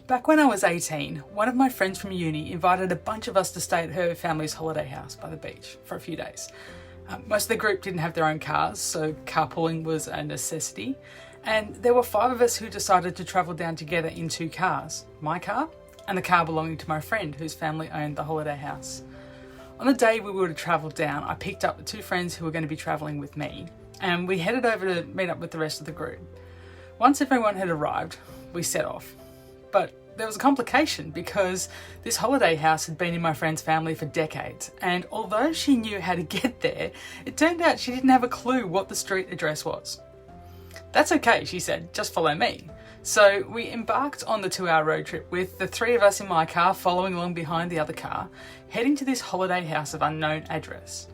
Back when I was 18, one of my friends from uni invited a bunch of us to stay at her family's holiday house by the beach for a few days. Most of the group didn't have their own cars, so carpooling was a necessity. And there were 5 of us who decided to travel down together in 2 cars, my car and the car belonging to my friend whose family owned the holiday house. On the day we were to travel down, I picked up the 2 friends who were going to be travelling with me, and we headed over to meet up with the rest of the group. Once everyone had arrived, we set off. But there was a complication because this holiday house had been in my friend's family for decades, and although she knew how to get there, it turned out she didn't have a clue what the street address was. "That's okay," she said, "just follow me." So we embarked on the 2-hour road trip with the 3 of us in my car following along behind the other car, heading to this holiday house of unknown address.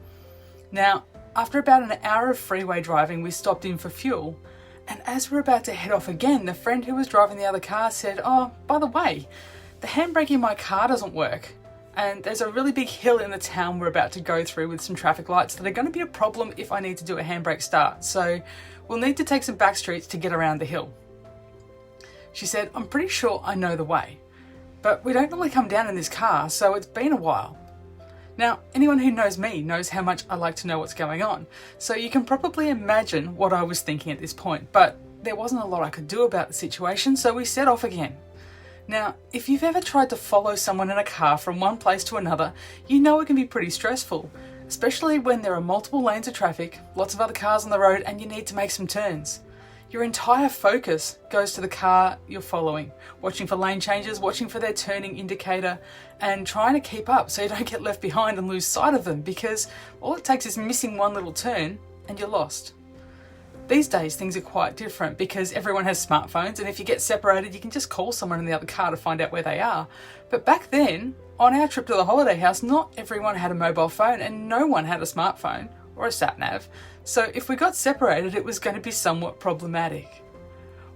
Now, after about an hour of freeway driving, we stopped in for fuel. And as we're about to head off again, the friend who was driving the other car said, "Oh, by the way, the handbrake in my car doesn't work. And there's a really big hill in the town we're about to go through with some traffic lights that are going to be a problem if I need to do a handbrake start. So we'll need to take some back streets to get around the hill." She said, "I'm pretty sure I know the way, but we don't normally come down in this car, so it's been a while." Now, anyone who knows me knows how much I like to know what's going on, so you can probably imagine what I was thinking at this point, but there wasn't a lot I could do about the situation, so we set off again. Now, if you've ever tried to follow someone in a car from one place to another, you know it can be pretty stressful, especially when there are multiple lanes of traffic, lots of other cars on the road, and you need to make some turns. Your entire focus goes to the car you're following, watching for lane changes, watching for their turning indicator, and trying to keep up so you don't get left behind and lose sight of them, because all it takes is missing one little turn and you're lost. These days things are quite different because everyone has smartphones, and if you get separated you can just call someone in the other car to find out where they are. But back then, on our trip to the holiday house, not everyone had a mobile phone and no one had a smartphone or a sat-nav, so if we got separated it was going to be somewhat problematic.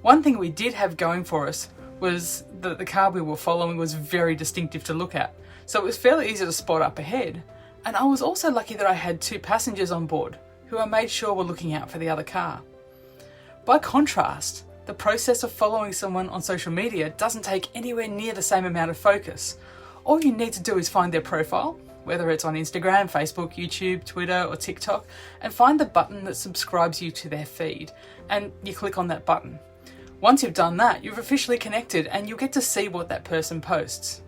One thing we did have going for us was that the car we were following was very distinctive to look at, so it was fairly easy to spot up ahead. And I was also lucky that I had 2 passengers on board who I made sure were looking out for the other car. By contrast, the process of following someone on social media doesn't take anywhere near the same amount of focus. All you need to do is find their profile, whether it's on Instagram, Facebook, YouTube, Twitter or TikTok, and find the button that subscribes you to their feed, and you click on that button. Once you've done that, you've officially connected and you'll get to see what that person posts.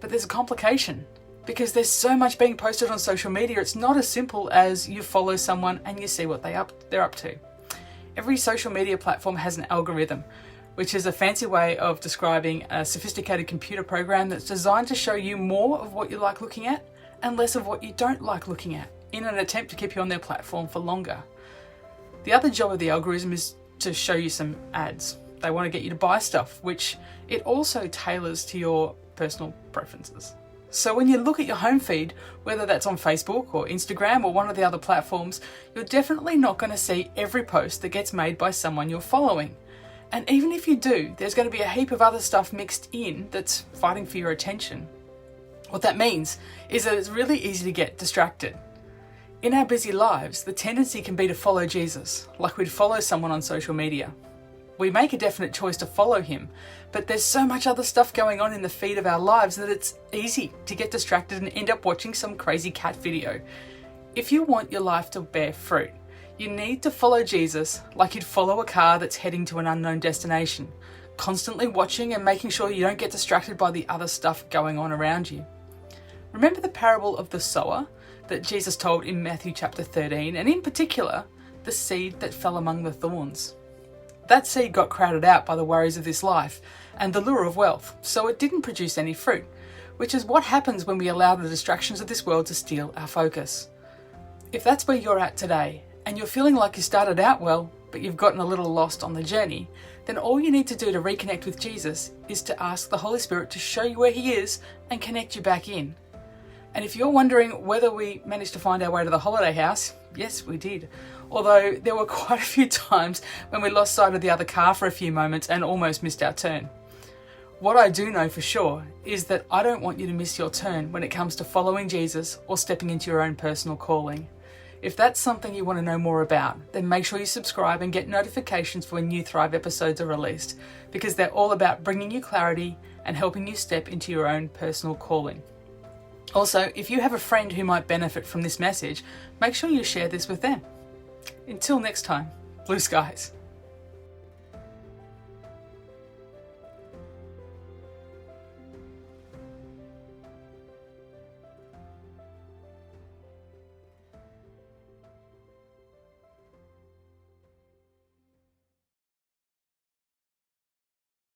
But there's a complication, because there's so much being posted on social media, it's not as simple as you follow someone and you see what they're up to. Every social media platform has an algorithm, which is a fancy way of describing a sophisticated computer program that's designed to show you more of what you like looking at and less of what you don't like looking at, in an attempt to keep you on their platform for longer. The other job of the algorithm is to show you some ads. They want to get you to buy stuff, which it also tailors to your personal preferences. So when you look at your home feed, whether that's on Facebook or Instagram or one of the other platforms, you're definitely not going to see every post that gets made by someone you're following. And even if you do, there's going to be a heap of other stuff mixed in that's fighting for your attention. What that means is that it's really easy to get distracted. In our busy lives, the tendency can be to follow Jesus, like we'd follow someone on social media. We make a definite choice to follow him, but there's so much other stuff going on in the feed of our lives that it's easy to get distracted and end up watching some crazy cat video. If you want your life to bear fruit, you need to follow Jesus like you'd follow a car that's heading to an unknown destination, constantly watching and making sure you don't get distracted by the other stuff going on around you. Remember the parable of the sower that Jesus told in Matthew chapter 13, and in particular, the seed that fell among the thorns. That seed got crowded out by the worries of this life and the lure of wealth, so it didn't produce any fruit, which is what happens when we allow the distractions of this world to steal our focus. If that's where you're at today, and you're feeling like you started out well, but you've gotten a little lost on the journey, then all you need to do to reconnect with Jesus is to ask the Holy Spirit to show you where he is and connect you back in. And if you're wondering whether we managed to find our way to the holiday house, yes, we did. Although there were quite a few times when we lost sight of the other car for a few moments and almost missed our turn. What I do know for sure is that I don't want you to miss your turn when it comes to following Jesus or stepping into your own personal calling. If that's something you want to know more about, then make sure you subscribe and get notifications for when new Thrive episodes are released, because they're all about bringing you clarity and helping you step into your own personal calling. Also, if you have a friend who might benefit from this message, make sure you share this with them. Until next time, blue skies.